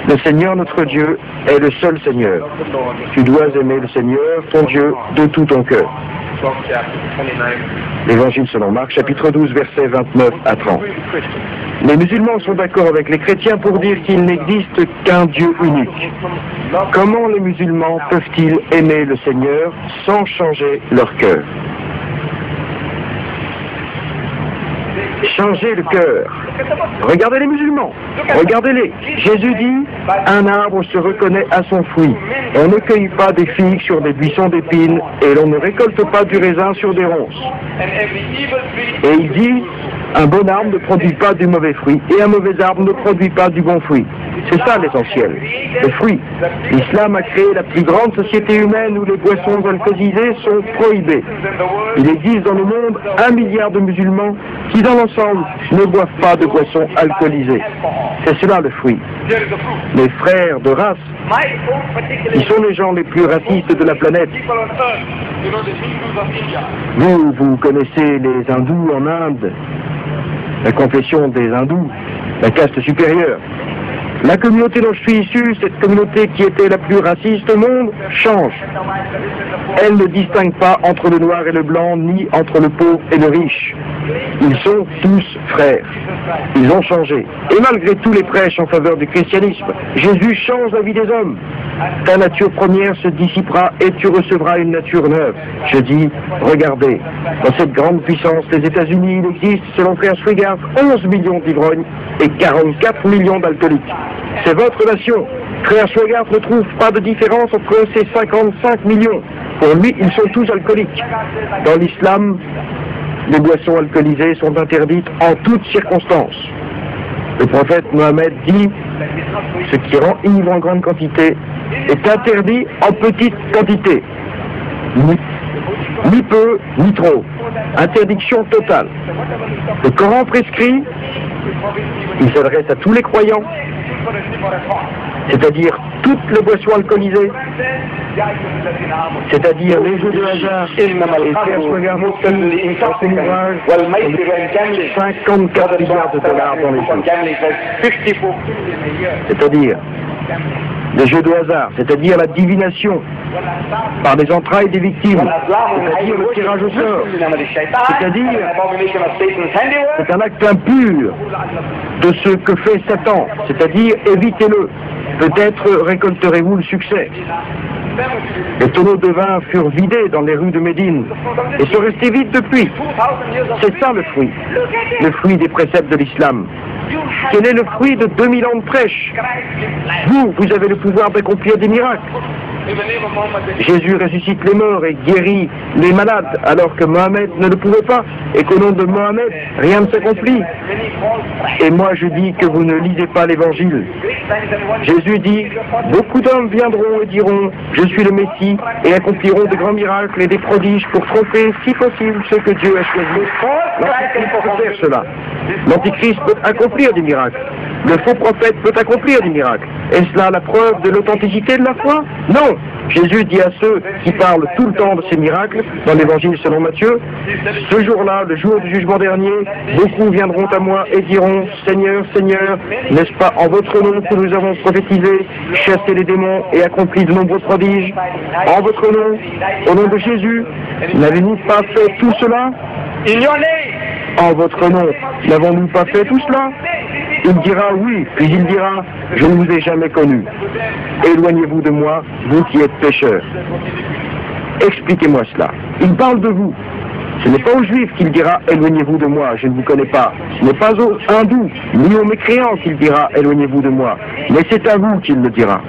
Le Seigneur notre Dieu est le seul Seigneur. Tu dois aimer le Seigneur, ton Dieu, de tout ton cœur. L'Évangile selon Marc, chapitre 12, versets 29 à 30. Les musulmans sont d'accord avec les chrétiens pour dire qu'il n'existe qu'un Dieu unique. Comment les musulmans peuvent-ils aimer le Seigneur sans changer leur cœur? Changer le cœur. Regardez les musulmans, regardez-les. Jésus dit, un arbre se reconnaît à son fruit. On ne cueille pas des figues sur des buissons d'épines et l'on ne récolte pas du raisin sur des ronces. Et il dit, un bon arbre ne produit pas du mauvais fruit et un mauvais arbre ne produit pas du bon fruit. C'est ça l'essentiel, le fruit. L'islam a créé la plus grande société humaine où les boissons alcoolisées sont prohibées. Il existe dans le monde 1 milliard de musulmans qui dans l'ensemble ne boivent pas de boissons alcoolisées. C'est cela le fruit. Les frères de race, qui sont les gens les plus racistes de la planète. Vous connaissez les hindous en Inde, la confession des hindous, la caste supérieure. La communauté dont je suis issu, cette communauté qui était la plus raciste au monde, change. Elle ne distingue pas entre le noir et le blanc, ni entre le pauvre et le riche. Ils sont tous frères. Ils ont changé. Et malgré tous les prêches en faveur du christianisme, Jésus change la vie des hommes. Ta nature première se dissipera et tu recevras une nature neuve. Je dis, regardez, dans cette grande puissance, les États-Unis, il existe, selon Frère Swigart, 11 millions d'ivrognes et 44 millions d'alcooliques. C'est votre nation. Frère Swigart ne trouve pas de différence entre ces 55 millions. Pour lui, ils sont tous alcooliques. Dans l'islam, les boissons alcoolisées sont interdites en toutes circonstances. Le prophète Mohammed dit, ce qui rend ivre en grande quantité est interdit en petite quantité. Ni peu, ni trop. Interdiction totale. Le Coran prescrit, il s'adresse à tous les croyants, c'est-à-dire toutes les boissons alcoolisées, c'est-à-dire les jeux de hasard, et Frère Swigart aussi, dans son ouvrage, 54 milliards de dollars dans les jeux. C'est-à-dire les jeux de hasard, c'est-à-dire la divination par les entrailles des victimes, c'est-à-dire le tirage au sort, c'est-à-dire c'est un acte impur de ce que fait Satan, c'est-à-dire évitez-le, peut-être récolterez-vous le succès. Les tonneaux de vin furent vidés dans les rues de Médine et sont restés vides depuis. C'est ça le fruit des préceptes de l'islam. Quel est le fruit de 2000 ans de prêche? Vous avez le pouvoir d'accomplir des miracles. Jésus ressuscite les morts et guérit les malades, alors que Mohammed ne le pouvait pas, et qu'au nom de Mohammed, rien ne s'accomplit. Et moi je dis que vous ne lisez pas l'Évangile. Jésus dit, beaucoup d'hommes viendront et diront, je suis le Messie, et accompliront de grands miracles et des prodiges pour tromper, si possible, ceux que Dieu a choisis. L'Antichrist peut faire cela. L'Antichrist peut accomplir des miracles. Le faux prophète peut accomplir des miracles. Est-ce là la preuve de l'authenticité de la foi? Non. Jésus dit à ceux qui parlent tout le temps de ces miracles, dans l'Évangile selon Matthieu, ce jour-là, le jour du jugement dernier, beaucoup viendront à moi et diront, Seigneur, Seigneur, n'est-ce pas en votre nom que nous avons prophétisé, chassé les démons et accompli de nombreux prodiges? En votre nom, au nom de Jésus, n'avez-vous pas fait tout cela? En votre nom, n'avons-nous pas fait tout cela? Il dira oui, puis il dira, je ne vous ai jamais connu. Éloignez-vous de moi, vous qui êtes pécheurs. Expliquez-moi cela. Il parle de vous. Ce n'est pas aux Juifs qu'il dira, éloignez-vous de moi, je ne vous connais pas. Ce n'est pas aux hindous, ni aux mécréants qu'il dira, éloignez-vous de moi. Mais c'est à vous qu'il le dira.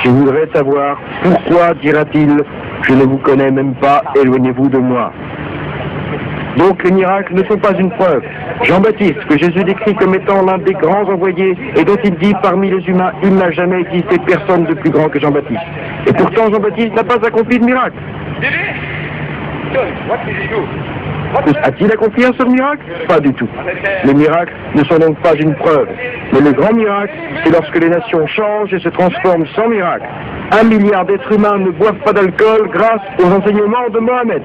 Je voudrais savoir, pourquoi dira-t-il, je ne vous connais même pas, éloignez-vous de moi. Donc les miracles ne sont pas une preuve. Jean-Baptiste, que Jésus décrit comme étant l'un des grands envoyés, et dont il dit parmi les humains, il n'a jamais existé personne de plus grand que Jean-Baptiste. Et pourtant Jean-Baptiste n'a pas accompli de miracle. A-t-il accompli un seul miracle? Pas du tout. Les miracles ne sont donc pas une preuve. Mais le grand miracle, c'est lorsque les nations changent et se transforment sans miracle. 1 milliard d'êtres humains ne boivent pas d'alcool grâce aux enseignements de Mohammed.